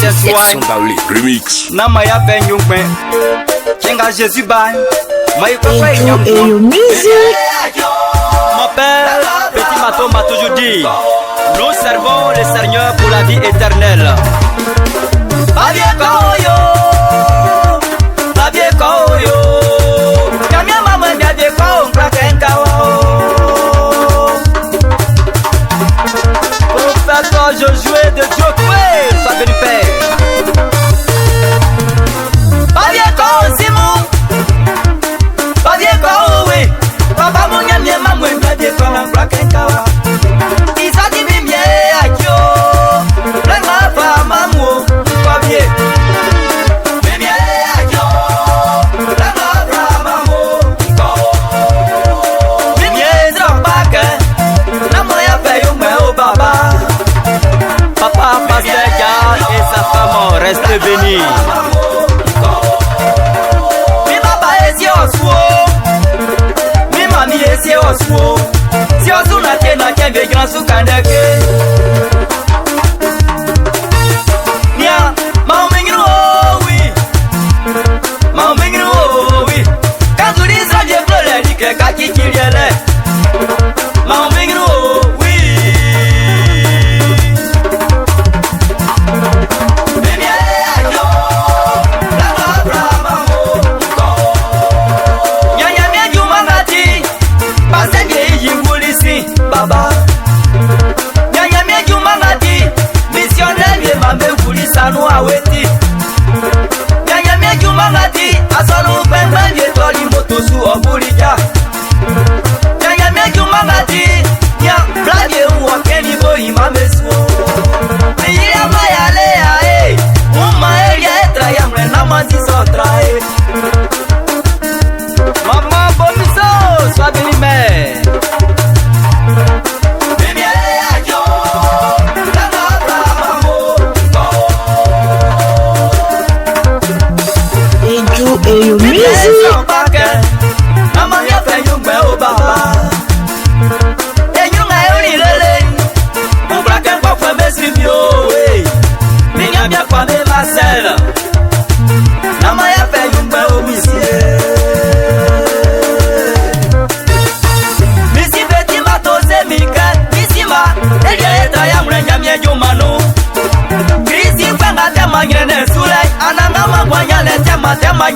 Section Baoulé Remix Nama ya penyumpe Chenga Jésus ban Maïkwa musique. Mon père, petit maton m'a toujours dit nous servons le Seigneur pour la vie éternelle. Babie Koyo Babie Koyo Kamia mama Babie Koyo Krakenkawo Professeur Josué de Diokwe Sois béni Père. Babie Koyo Simon Babie Koyo oui Papa mon yamie mamwe Babie Koyo Krakenkawa Isaki bimye akyo Lema fa mamu Babie Bimye akyo Lema fa mamu Bimye zambake Namo ya payo me o baba Papa Pasteur Gall et sa femme restent bénis. Mi baba esi oswo Mi mami esi oswo Si osu na kembe gran su kandeke Nia, ma omengru oh oui Ma omengru oh oui Kazuri sa je flore dike kaki kiriele Ma omengru oh oui Baba Nyanya mieju mangati Missionnaire mambe kulisa no aweti Nyanya mieju mangati Asolu pembe toli motosu obulija Nyanya mieju mangati Nya blage uwakeni boyi mamesu Miya mayale ya Uma elia etra ya mre namazi sotra Maman Bomiso Sois béni mère. Tema